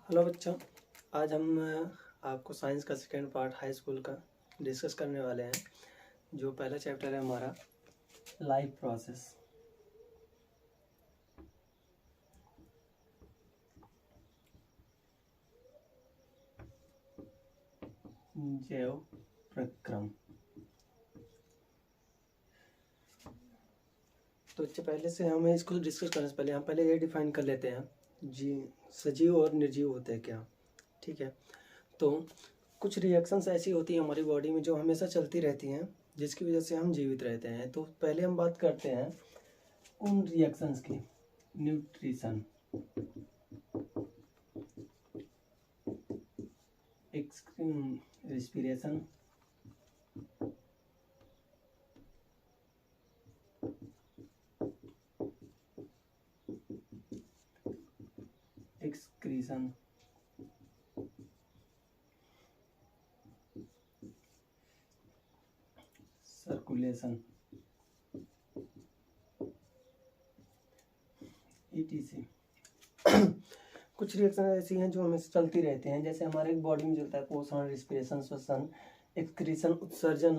Hello बच्चों, आज हम आपको साइंस का सेकेंड पार्ट हाई स्कूल का डिस्कस करने वाले हैं। जो पहला चैप्टर है हमारा लाइफ प्रोसेस। जैव प्रक्रम। तो इससे पहले से हमें इसको डिस्कस करने से पहले हम पहले ये डिफाइन कर लेते हैं जी सजीव और निर्जीव होते हैं क्या। ठीक है, तो कुछ रिएक्शंस ऐसी होती हैं हमारी बॉडी में जो हमेशा चलती रहती हैं, जिसकी वजह से हम जीवित रहते हैं। तो पहले हम बात करते हैं उन रिएक्शंस की। Nutrition, respiration, excretion, circulation, ETC। कुछ रिएक्शन ऐसी हैं जो हमेशा चलती रहती हैं, जैसे हमारे बॉडी में चलता है पोषण, रिस्पिरेशन, श्वसन, एक्सक्रीशन, उत्सर्जन,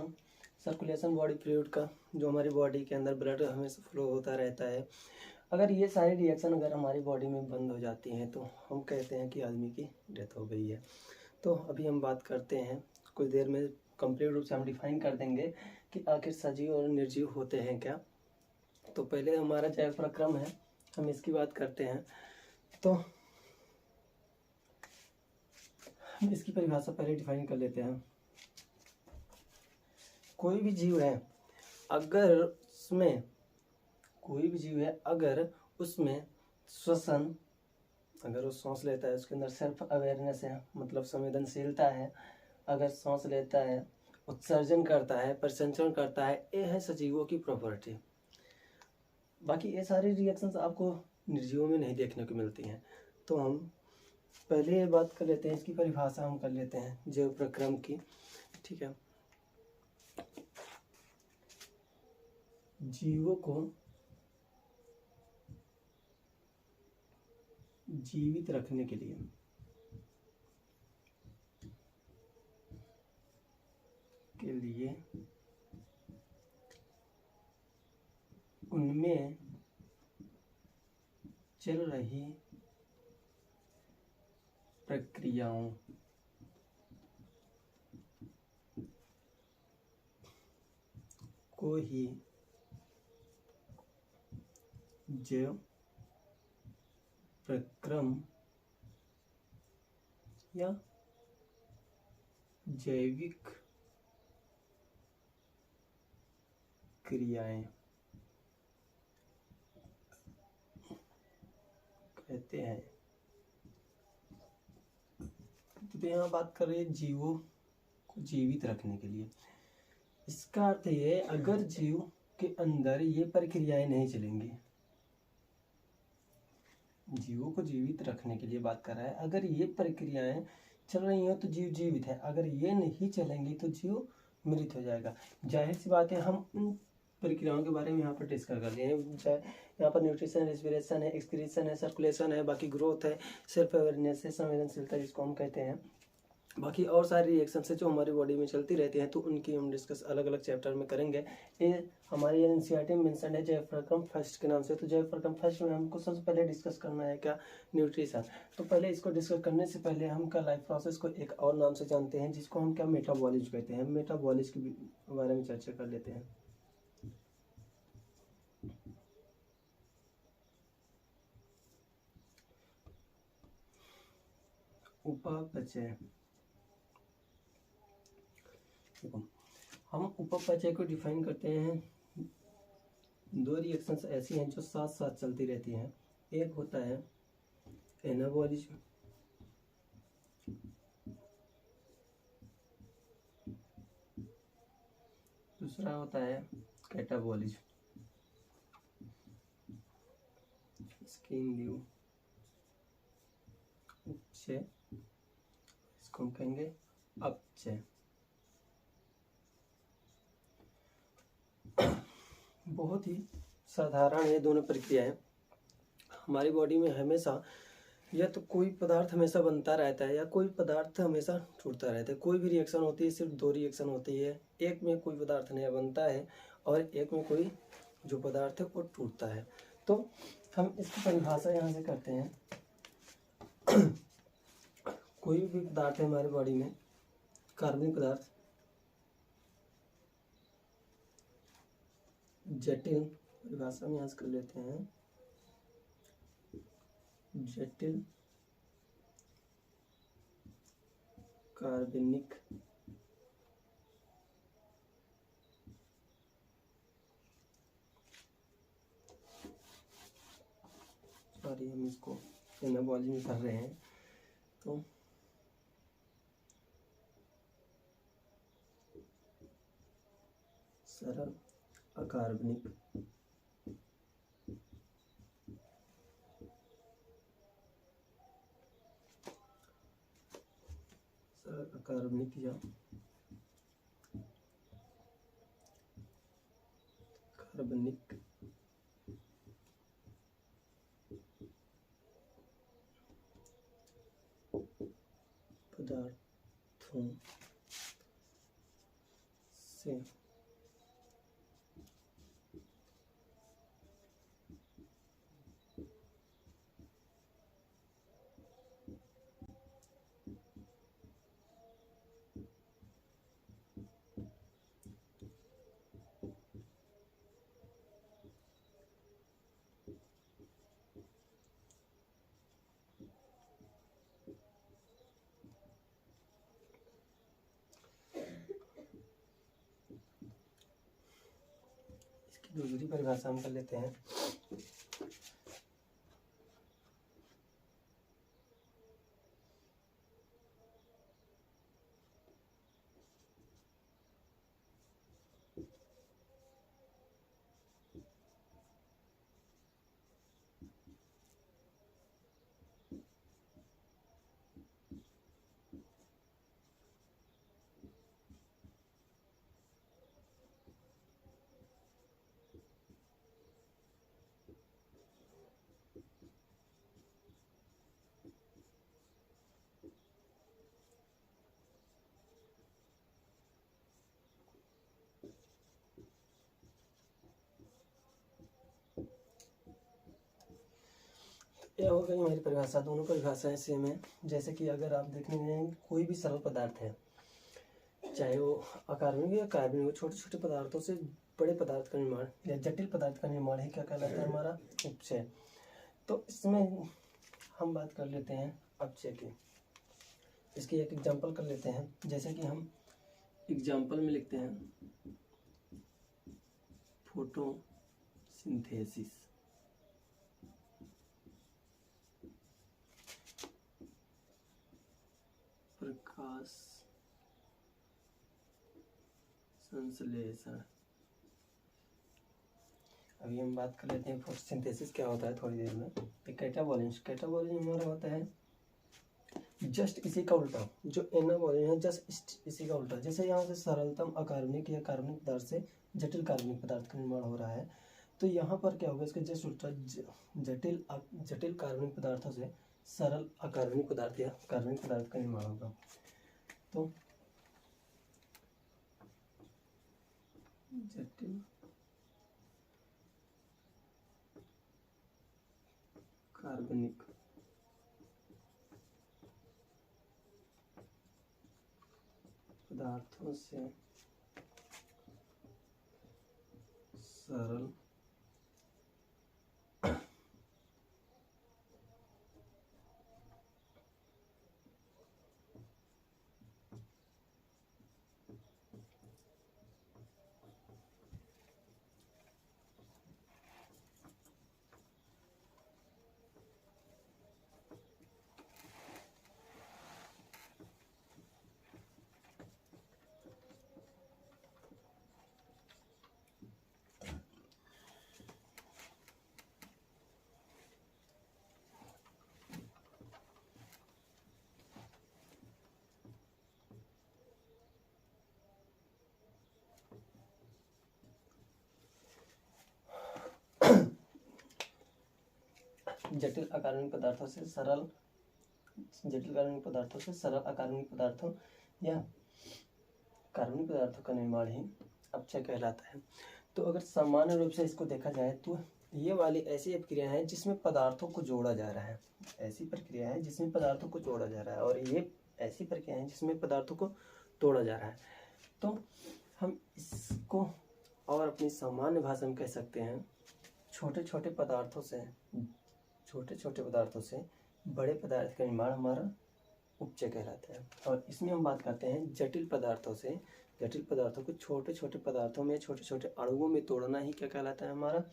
सर्कुलेशन बॉडी फ्लूइड का, जो हमारी बॉडी के अंदर ब्लड हमेशा फ्लो होता रहता है। अगर ये सारी रिएक्शन अगर हमारी बॉडी में बंद हो जाती हैं तो हम कहते हैं कि आदमी की डेथ हो गई है। तो अभी हम बात करते हैं, कुछ देर में कंप्लीट रूप से हम डिफाइन कर देंगे कि आखिर सजीव और निर्जीव होते हैं क्या। तो पहले हमारा जैव प्रक्रम है, हम इसकी बात करते हैं। तो हम इसकी परिभाषा पहले डिफाइन कर लेते हैं। कोई भी जीव है अगर उसमें श्वसन, अगर वो सांस लेता है, उसके अंदर सेल्फ अवेयरनेस है, मतलब संवेदनशीलता है, अगर सांस लेता है, उत्सर्जन करता है, परिसंचरण करता है, ये है सजीवों की प्रॉपर्टी। बाकी ये सारी रिएक्शंस आपको निर्जीवों में नहीं देखने को मिलती हैं। तो हम पहले ये बात कर लेते हैं, इसकी परिभाषा हम कर लेते हैं जैव प्रक्रम की। ठीक है, जीवों को जीवित रखने के लिए उनमें चल रही प्रक्रियाओं को ही जैव प्रक्रम या जैविक क्रियाएं कहते हैं। तो यहाँ बात कर रहे हैं जीवों को जीवित रखने के लिए। इसका अर्थ ये, अगर जीव के अंदर ये प्रक्रियाएं नहीं चलेंगी, जीवों को जीवित रखने के लिए बात कर रहा है, अगर ये प्रक्रियाएं चल रही हो तो जीव जीवित है, अगर ये नहीं चलेंगी तो जीव मृत हो जाएगा। जाहिर सी बात है, हम उन प्रक्रियाओं के बारे में यहाँ पर डिस्कस कर रहे हैं। यहाँ पर न्यूट्रिशन, रेस्पिरेशन है, एक्सक्रीशन है, सर्कुलेशन है, बाकी ग्रोथ है, सेल्फ अवेयरनेस है, संवेदनशीलता जिसको हम कहते हैं, बाकी और सारी रिएक्शन है जो हमारी बॉडी में चलती रहती हैं। तो उनकी हम डिस्कस अलग अलग चैप्टर में करेंगे। ये हमारी एनसीईआरटी में मेंशन है जैव प्रक्रम फर्स्ट के नाम से। तो जैव प्रक्रम फर्स्ट में हमको सबसे पहले डिस्कस करना है क्या, न्यूट्रिशन। तो पहले इसको डिस्कस करने से पहले हम का लाइफ प्रोसेस को एक और नाम से जानते हैं, जिसको हम क्या मेटाबॉलिज्म कहते हैं। मेटाबॉलिज्म के बारे में चर्चा कर लेते हैं। उपापचय, हम उपापचय को डिफाइन करते हैं, दो रिएक्शंस ऐसी हैं जो साथ साथ चलती रहती हैं। एक होता है एनाबॉलिज्म, दूसरा होता है कैटाबॉलिज्म। इसके हिंदी उपचय, इसको हम कहेंगे अपचय। बहुत ही साधारण है दोनों प्रक्रियाएं। हमारी बॉडी में हमेशा या तो कोई पदार्थ हमेशा बनता रहता है या कोई पदार्थ हमेशा टूटता रहता है। कोई भी रिएक्शन होती है सिर्फ दो रिएक्शन होती है, एक में कोई पदार्थ नया बनता है और एक में कोई जो पदार्थ है वो टूटता है। तो हम इसकी परिभाषा यहाँ से करते हैं। कोई भी पदार्थ है हमारे बॉडी में, कार्बनिक पदार्थ, जटिल परिभाषा में यहाँ से कर लेते हैं, जटिल कार्बनिक सॉरी हम इसको एनाबॉली में कर रहे हैं। तो सरल अकार्बनिक अकार्बनिक या कार्बनिक पदार्थों से दूसरी परिभाषा हम कर लेते हैं। यह हो गई हमारी परिभाषा। दोनों परिभाषाएं सेम है। जैसे कि अगर आप देखने जाएंगे कोई भी सरल पदार्थ है, चाहे वो अकार्बनिक या कार्बनिक हो, छोटे छोटे पदार्थों से बड़े पदार्थ का निर्माण या जटिल पदार्थ का निर्माण ही क्या कहलाता है, हमारा उपचय। तो इसमें हम बात कर लेते हैं अपचय की। इसकी एक एग्जांपल कर लेते हैं। जैसे कि हम एग्जांपल में लिखते हैं फोटोसिंथेसिस, प्रकाश संश्लेषण। अभी हम बात कर लेते हैं फोटोसिंथेसिस क्या होता है थोड़ी देर में। कैटाबॉलिज्म हमारा होता है जस्ट इसी का उल्टा, जो एनाबॉलिज्म है जस्ट इसी का उल्टा। जैसे यहाँ से सरलतम अकार्बनिक या कार्बनिक पदार्थ से जटिल कार्बनिक पदार्थ का निर्माण हो रहा है, तो यहाँ पर क्या होगा, इसके जस्ट उल्टा जटिल कार्बनिक पदार्थों से सरल अकार्बनिक पदार्थ या कार्बनिक पदार्थ का निर्माण होगा। तो जटिल कार्बनिक पदार्थों से सरल जटिल अकार्बनिक पदार्थों से सरल अकार्बनिक पदार्थों या कार्बनिक पदार्थों का निर्माण ही अपचय कहलाता है। तो अगर सामान्य रूप से इसको देखा जाए तो ये वाली ऐसी प्रक्रिया है जिसमें पदार्थों को जोड़ा जा रहा है, ऐसी प्रक्रिया है जिसमें पदार्थों को जोड़ा जा रहा है, और ये ऐसी प्रक्रिया है जिसमें पदार्थों को तोड़ा जा रहा है। तो हम इसको और अपनी सामान्य भाषा में कह सकते हैं, छोटे छोटे पदार्थों से बड़े पदार्थ का निर्माण हमारा उपचय कहलाता है। और इसमें हम बात करते हैं जटिल पदार्थों को छोटे छोटे पदार्थों में, छोटे छोटे अणुओं में तोड़ना ही क्या कहलाता है, हमारा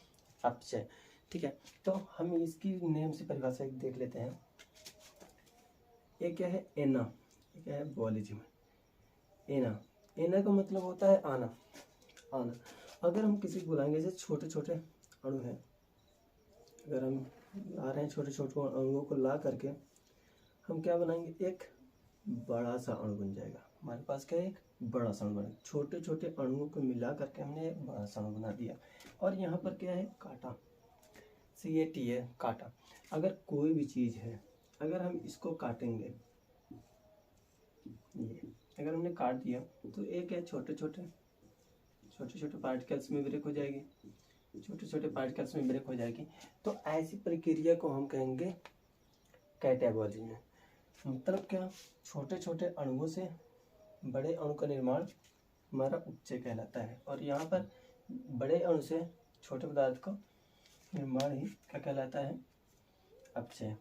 अपचय। ठीक है, तो हम इसकी नियम से परिभाषा देख लेते हैं। ये क्या है, एना, ये क्या है, बॉलिज्म। एना का मतलब होता है आना। अगर हम किसी को बुलाएंगे, जैसे छोटे छोटे अणु हैं, अगर हम ला रहे हैं छोटे छोटे अणुओं को ला करके हम क्या बनाएंगे, एक बड़ा सा अणु बन जाएगा। हमारे पास क्या है, एक बड़ा सा अणु बना। छोटे छोटे अणुओं को मिला करके हमने एक बड़ा सा अणु बना दिया। और यहाँ पर क्या है, कांटा, CAT है, कांटा। अगर कोई भी चीज़ है, अगर हम इसको काटेंगे, ये अगर हमने काट दिया तो एक है छोटे छोटे पार्टिकल्स में ब्रेक हो जाएगी, तो ऐसी प्रक्रिया को हम कहेंगे कैटाबॉलिज्म। मतलब क्या, छोटे छोटे अणुओं से बड़े अणु का निर्माण हमारा उपचय कहलाता है। और यहाँ पर बड़े अणु से छोटे पदार्थ का निर्माण ही क्या कहलाता है, अपचय।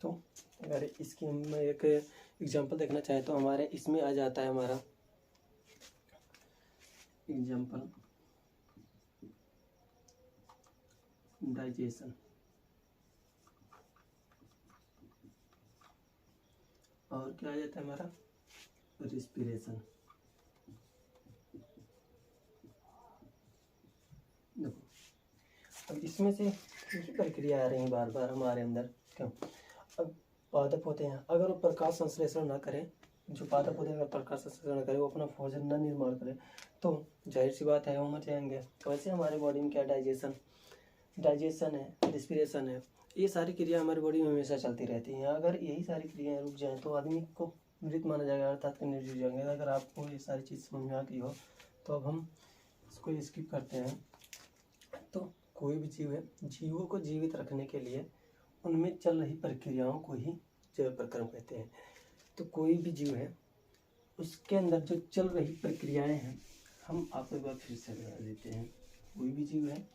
तो अगर इसकी हम एक एग्जांपल देखना चाहें तो हमारे इसमें आ जाता है हमारा एग्जांपल डाइजेशन, और क्या आ जाता है हमारा रिस्पिरेशन। देखो, अब इसमें से यही प्रक्रिया आ रही है बार बार हमारे अंदर। क्यों, अब पादप होते हैं, अगर वो प्रकाश संश्लेषण ना करें, जो पादप होते हैं अगर प्रकाश संश्लेषण ना करें, वो अपना भोजन न निर्माण करें, तो जाहिर सी बात है वो मर जाएंगे। वैसे हमारे बॉडी में क्या डाइजेशन है, रिस्पिरेशन है, ये सारी क्रिया हमारी बॉडी में हमेशा चलती रहती हैं। अगर यही सारी क्रियाएं रुक जाएं तो आदमी को मृत माना जाएगा, अर्थात निर्जीव जाएंगे। अगर आपको ये सारी चीज़ समझ में आ गई हो तो अब हम इसको स्किप करते हैं। तो कोई भी जीव है, जीवों को जीवित रखने के लिए उनमें चल रही प्रक्रियाओं को ही जैव प्रक्रम कहते हैं। तो कोई भी जीव है, उसके अंदर जो चल रही प्रक्रियाएं हैं, हम आपको एक बार फिर से बता देते हैं। कोई भी जीव है,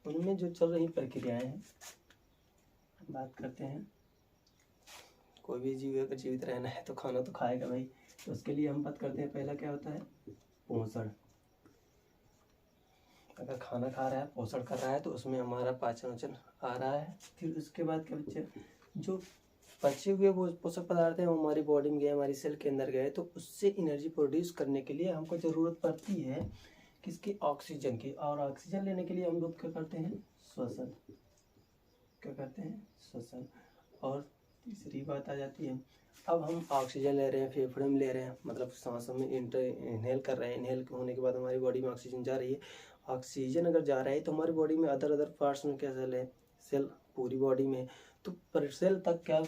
उनमें जो चल रही प्रक्रियाएं हैं, बात करते हैं। कोई भी जीव अगर जीवित रहना है तो खाना तो खाएगा भाई, तो उसके लिए हम बात करते हैं, पहला क्या होता है, पोषण। अगर खाना खा रहा है, पोषण कर रहा है, तो उसमें हमारा पाचन आ रहा है। फिर उसके बाद क्या बच्चे, जो बचे हुए वो पोषक पदार्थ हैं वो हमारी बॉडी में गए, हमारी सेल के अंदर गए, तो उससे एनर्जी प्रोड्यूस करने के लिए हमको ज़रूरत पड़ती है किसकी, ऑक्सीजन की। और ऑक्सीजन लेने के लिए हम लोग क्या करते हैं, श्वसन। और तीसरी बात आ जाती है, अब हम ऑक्सीजन ले रहे हैं, फेफड़े में ले रहे हैं, मतलब सांसों में इनहेल कर रहे हैं। इनहेल होने के बाद हमारी बॉडी में ऑक्सीजन जा रही है। ऑक्सीजन अगर जा रहा है तो हमारी बॉडी में अदर पार्ट्स में क्या सेल है, सेल पूरी बॉडी में। तो पर सेल तक क्या,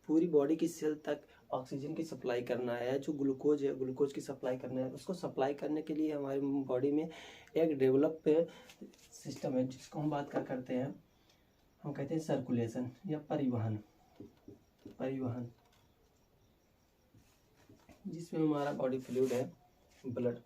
पूरी बॉडी की सेल तक ऑक्सीजन की सप्लाई करना है, जो ग्लूकोज है, ग्लूकोज की सप्लाई करना है। उसको सप्लाई करने के लिए हमारी बॉडी में एक डेवलप सिस्टम है, जिसको हम बात करते हैं, हम कहते हैं सर्कुलेशन या परिवहन, जिसमें हमारा बॉडी फ्लूइड है, ब्लड।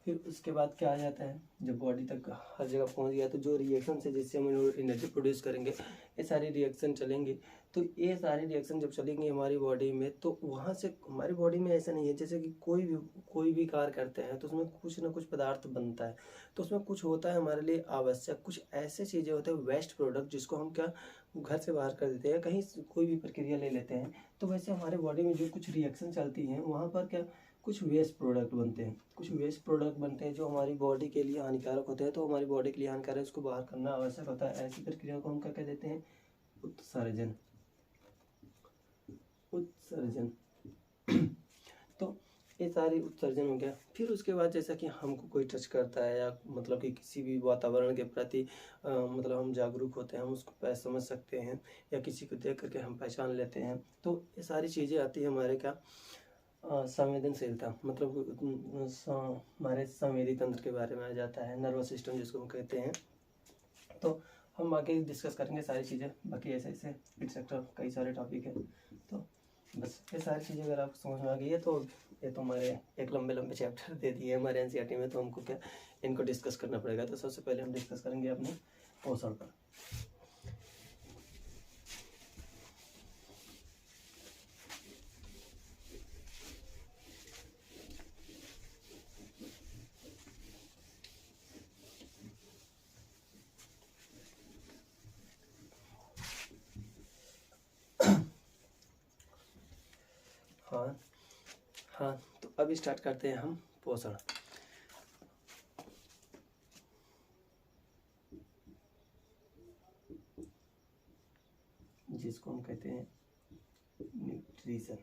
फिर उसके बाद क्या आ जाता है, जब बॉडी तक हर जगह पहुंच गया तो जो रिएक्शन है जिससे हम एनर्जी प्रोड्यूस करेंगे, ये सारी रिएक्शन चलेंगी तो ये सारी रिएक्शन जब चलेंगी हमारी बॉडी में, तो वहाँ से हमारी बॉडी में ऐसा नहीं है जैसे कि कोई भी कार्य करते हैं तो उसमें कुछ ना कुछ पदार्थ बनता है, तो उसमें कुछ होता है हमारे लिए आवश्यक, कुछ ऐसे चीज़ें होते हैं वेस्ट प्रोडक्ट जिसको हम क्या घर से बाहर कर देते हैं, कहीं कोई भी प्रक्रिया ले लेते हैं। तो वैसे हमारे बॉडी में जो कुछ रिएक्शन चलती हैं वहाँ पर क्या कुछ वेस्ट प्रोडक्ट बनते हैं, कुछ वेस्ट प्रोडक्ट बनते हैं जो हमारी बॉडी के लिए हानिकारक होते हैं। तो हमारी बॉडी के लिए हानिकारक है, उसको बाहर करना आवश्यक होता है। ऐसी प्रक्रिया को हम क्या कह देते हैं, उत्सर्जन। उत्सर्जन तो ये सारी उत्सर्जन हो गया। फिर उसके बाद जैसा कि हमको कोई टच करता है या मतलब कि किसी भी वातावरण के प्रति मतलब हम जागरूक होते हैं, हम उसको समझ सकते हैं या किसी को देख करके हम पहचान लेते हैं। तो ये सारी चीज़ें आती है हमारे क्या संवेदनशीलता, मतलब हमारे संवेदी तंत्र के बारे में आ जाता है, नर्वस सिस्टम जिसको हम कहते हैं। तो हम बाकी डिस्कस करेंगे सारी चीज़ें, बाकी ऐसे ऐसे एक्सेट्रा कई सारे टॉपिक है। तो बस ये सारी चीज़ें अगर आपको समझ में आ गई है तो ये तो हमारे एक लंबे लंबे चैप्टर दे दिए हमारे एनसीईआरटी में, तो हमको क्या इनको डिस्कस करना पड़ेगा। तो सबसे पहले हम डिस्कस करेंगे अपने पोषण पर। हाँ हाँ, तो अभी स्टार्ट करते हैं हम पोषण। जिसको हम कहते हैं न्यूट्रिशन।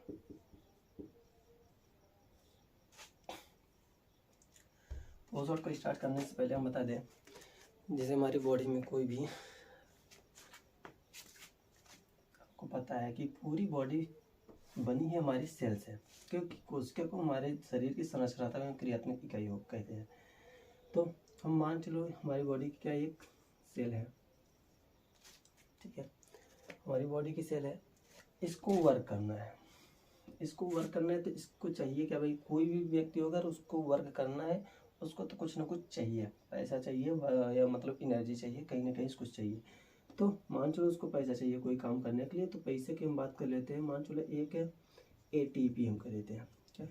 पोषण को स्टार्ट करने से पहले हम बता दें, जैसे हमारी बॉडी में कोई भी, आपको पता है कि पूरी बॉडी बनी है हमारी सेल से, क्योंकि कोशिका को हमारे शरीर की संरचनात्मक में क्रियात्मक इकाई हो कहते हैं। तो हम मान चलो हमारी बॉडी की क्या एक सेल है, ठीक है, हमारी बॉडी की सेल है, इसको वर्क करना है, इसको वर्क करना है। तो इसको चाहिए क्या भाई, कोई भी व्यक्ति होगा उसको वर्क करना है, उसको तो कुछ ना कुछ चाहिए, पैसा चाहिए या मतलब एनर्जी चाहिए, कहीं ना कहीं कुछ चाहिए। तो मान चलो उसको पैसा चाहिए कोई काम करने के लिए, तो पैसे की हम बात कर लेते हैं। मान चलो एक है एटीपी, हम कर देते हैं क्या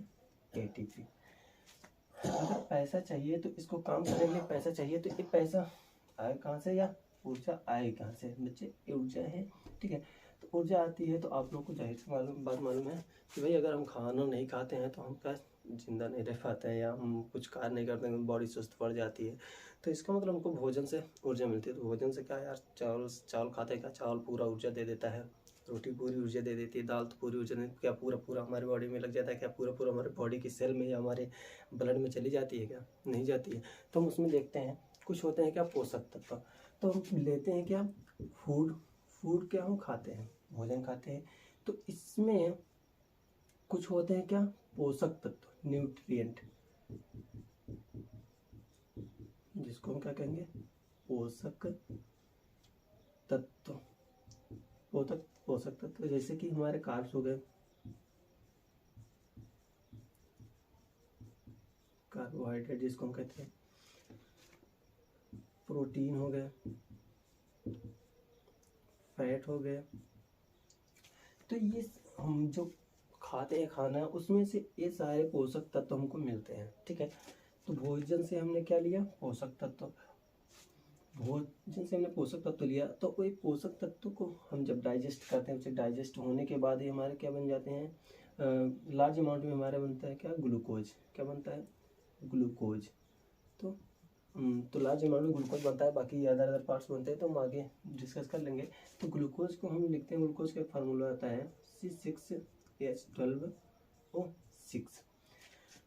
एटीपी। अगर पैसा चाहिए तो इसको काम करने के लिए पैसा चाहिए, तो ये पैसा आए कहाँ से या ऊर्जा आए कहाँ से बच्चे, ऊर्जा है, ठीक है। तो ऊर्जा आती है, तो आप लोग को जाहिर सी बात मालूम है कि भाई अगर हम खाना नहीं खाते हैं तो हम क्या जिंदा नहीं रह पाते हैं, या हम कुछ कार्य नहीं करते हैं, बॉडी सुस्त पड़ जाती है। तो इसका मतलब हमको भोजन से ऊर्जा मिलती है। तो भोजन से क्या यार, चावल खाते हैं, क्या चावल पूरा ऊर्जा दे देता है, रोटी पूरी ऊर्जा दे देती है, दाल तो पूरी ऊर्जा नहीं, क्या पूरा हमारी बॉडी में लग जाता है, क्या पूरा हमारे बॉडी की सेल में या हमारे ब्लड में चली जाती है, क्या नहीं जाती है। तो हम उसमें देखते हैं कुछ होते हैं क्या पोषक तत्व। तो हम लेते हैं क्या फूड क्या हम खाते हैं, भोजन खाते हैं। तो इसमें कुछ होते हैं क्या पोषक तत्व, न्यूट्रिएंट, जिसको हम क्या कहेंगे पोषक तत्व। पोषक तत्व जैसे कि हमारे कार्ब्स हो गए, कार्बोहाइड्रेट जिसको हम कहते हैं, प्रोटीन हो गए, फैट हो गए। तो ये हम जो खाते हैं खाना, उसमें से ये सारे पोषक तत्व हमको मिलते हैं, ठीक है। तो भोजन से हमने क्या लिया पोषक तत्व, भोजन से हमने पोषक तत्व लिया। तो कोई पोषक तत्व को हम जब डाइजेस्ट करते हैं, उसे डाइजेस्ट होने के बाद ही हमारे क्या बन जाते हैं, लार्ज अमाउंट में हमारे बनता है क्या ग्लूकोज, क्या बनता है ग्लूकोज। तो लार्ज अमाउंट में ग्लूकोज बनता है, बाकी अदर पार्ट्स बनते हैं तो हम आगे डिस्कस कर लेंगे। तो ग्लूकोज को हम लिखते हैं, ग्लूकोज का एक फार्मूला आता है C6H12O6।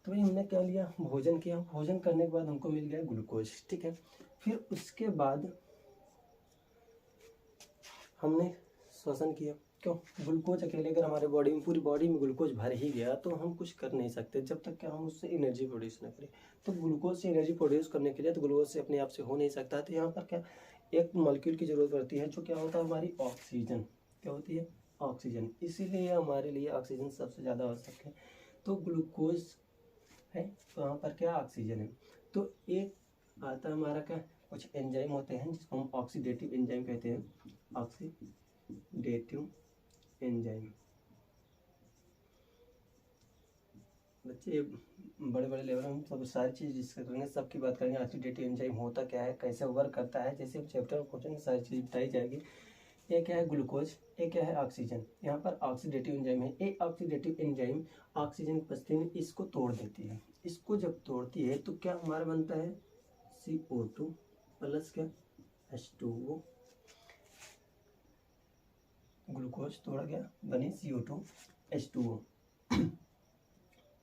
तो भाई हमने क्या लिया, भोजन किया, भोजन करने के बाद हमको मिल गया ग्लूकोज, ठीक है। फिर उसके बाद हमने श्वसन किया, क्यों ग्लूकोज अकेले अगर हमारे बॉडी में पूरी बॉडी में ग्लूकोज भर ही गया तो हम कुछ कर नहीं सकते जब तक क्या हम उससे एनर्जी प्रोड्यूस ना करें। तो ग्लूकोज से एनर्जी प्रोड्यूस करने के लिए तो ग्लूकोज से अपने आप से हो नहीं सकता। तो यहाँ पर क्या एक मॉलिक्यूल की जरूरत पड़ती है, जो क्या होता है हमारी ऑक्सीजन, क्या होती है ऑक्सीजन। इसीलिए हमारे लिए ऑक्सीजन सबसे ज़्यादा आवश्यक है। तो ग्लूकोज है तो यहाँ पर क्या ऑक्सीजन है। तो एक आता है हमारा क्या कुछ एंजाइम होते हैं जिसको हम ऑक्सीडेटिव एंजाइम कहते हैं, ऑक्सीडेटिव एंजाइम। बच्चे ये बड़े बड़े लेवल हम सब सारी चीज़ डिस्कस करेंगे, सबकी बात करेंगे। ऑक्सीडेटिव एंजाइम होता क्या है, कैसे वर्क करता है, जैसे चैप्टर में पूछेंगे सारी चीज़ बताई जाएगी। ये क्या है ग्लूकोज, ये क्या है ऑक्सीजन। यहाँ पर ऑक्सीडेटिव एंजाइम है। ये ऑक्सीडेटिव एंजाइम ऑक्सीजन की उपस्थिति में इसको तोड़ देती है। इसको जब तोड़ती है तो क्या हमारा बनता है CO2 प्लस क्या H2O। ग्लूकोज तोड़ा गया, बनी CO2 H2O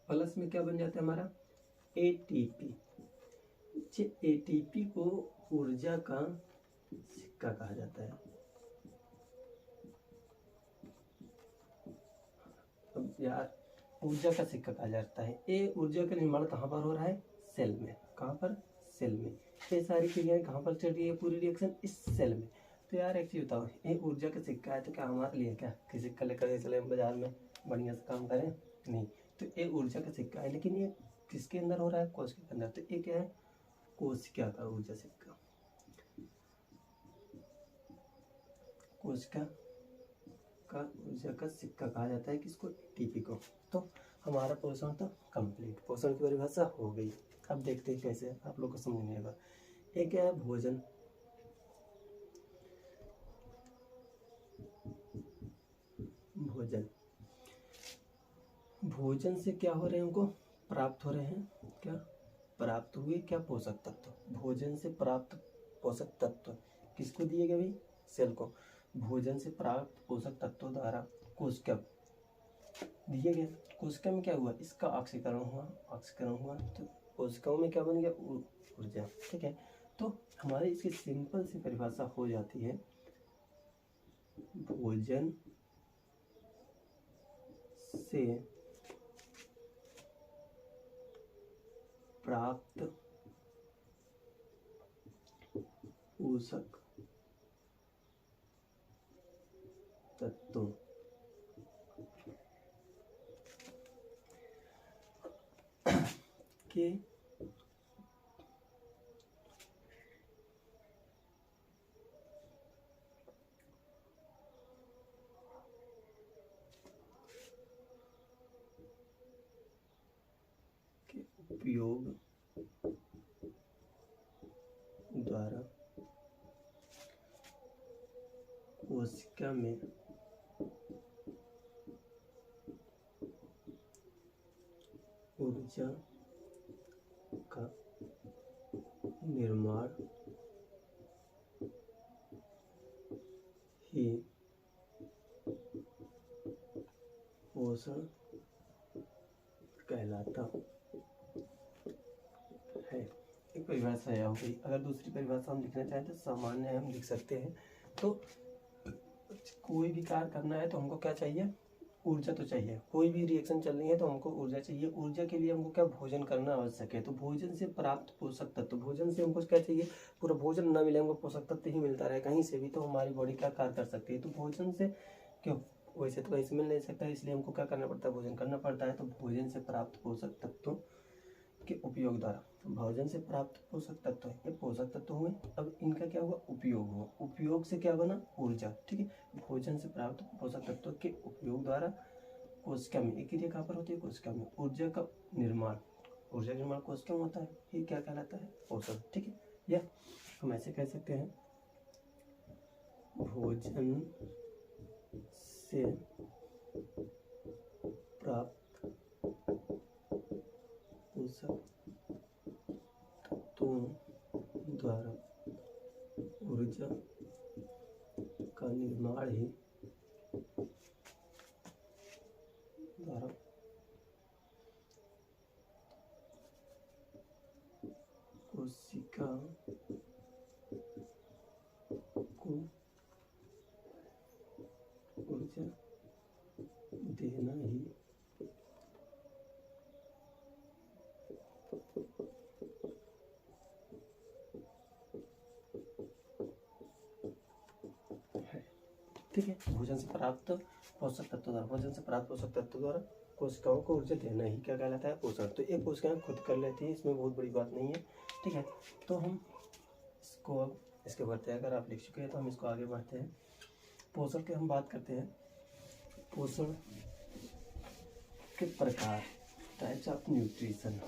प्लस में क्या बन जाता है हमारा ATP। ATP को ऊर्जा का सिक्का कहा जाता है। अब यार ऊर्जा का सिक्का कहा जाता है। ये ऊर्जा का निर्माण कहाँ पर हो रहा है, सेल में। कहाँ पर, सेल में। ये सारी क्रियाएं कहाँ पर चल रही है, पूरी रिएक्शन इस सेल में। तो यार एक चीज बताओ, ये ऊर्जा का सिक्का है तो क्या हमारे लिए क्या कि सिक्का लेकर चले बाजार में बढ़िया से काम करें, नहीं। तो ये ऊर्जा का सिक्का है, लेकिन ये किसके अंदर हो रहा है, कोशिका के अंदर। तो ये क्या है, कोशिका का ऊर्जा सिक्का। कोशिका का ऊर्जा का सिक्का कहा जाता है किसको, ATP को। तो हमारा पोषण तो कंप्लीट, पोषण की परिभाषा हो गई। अब देखते हैं कैसे आप लोग को समझ में आएगा। एक क्या है भोजन। भोजन, भोजन से क्या हो रहे हैं, हमको प्राप्त हो रहे हैं, क्या प्राप्त हुए, क्या पोषक तत्व। भोजन से प्राप्त पोषक तत्व किसको दिए गए भाई, सेल को। भोजन से प्राप्त पोषक तत्वों द्वारा कोशिका दिए गए। कोशिका में क्या हुआ, इसका ऑक्सीकरण हुआ, ऑक्सीकरण हुआ तो कोशिकाओं में क्या बन गया, ऊर्जा। ठीक है, तो हमारे इसकी सिंपल सी परिभाषा हो जाती है, भोजन से प्राप्त पोषक तत्वों के उपयोग द्वारा कोशिका में ऊर्जा का निर्माण ही पोषण कहलाता है। एक परिभाषा यह हो गई। अगर दूसरी परिभाषा हम लिखना चाहें तो सामान्य हम लिख सकते हैं। तो कोई भी कार्य करना है तो हमको क्या चाहिए, ऊर्जा तो चाहिए। कोई भी रिएक्शन चल रही है तो हमको ऊर्जा चाहिए। ऊर्जा के लिए हमको क्या, भोजन करना आवश्यक है। तो भोजन से प्राप्त पोषक तत्व, भोजन से हमको क्या चाहिए, पूरा भोजन ना मिले, हमको पोषक तत्व ही मिलता रहे कहीं से भी, तो हमारी बॉडी क्या कार्य कर सकती है। तो भोजन से क्यों, वैसे तो कहीं से मिल नहीं सकता, इसलिए हमको क्या करना पड़ता है, भोजन करना पड़ता है। तो भोजन से प्राप्त पोषक तत्वों के उपयोग द्वारा, भोजन से प्राप्त पोषक तत्व, ये पोषक तत्व हुए। अब इनका क्या हुआ, उपयोग हुआ। उपयोग से क्या बना, ऊर्जा। ठीक है, भोजन से प्राप्त पोषक तत्व के उपयोग द्वारा कोशिका में, एक क्रिया कहाँ पर होती है, कोशिका में, ऊर्जा का निर्माण। ऊर्जा का निर्माण कोशिका में होता है, ये क्या कहलाता है, पोषण। ठीक है, या हम ऐसे कह सकते हैं, भोजन से प्राप्त पोषक तत्वों द्वारा ऊर्जा का निर्माण ही द्वारा कोशिका को ऊर्जा देना ही है। ठीक है, भोजन से प्राप्त पोषक तत्व द्वारा, भोजन से प्राप्त पोषक तत्व द्वारा कोशिकाओं को ऊर्जा देना ही क्या कहलाता है, पोषण। तो ये कोशिकाएं खुद कर लेती है, इसमें बहुत बड़ी बात नहीं है। ठीक है, तो हम इसको अब इसके बढ़ते हैं। अगर आप लिख चुके हैं तो हम इसको आगे बढ़ते हैं। पोषण की हम बात करते हैं। पोषण के प्रकार, टाइप्स ऑफ न्यूट्रिशन।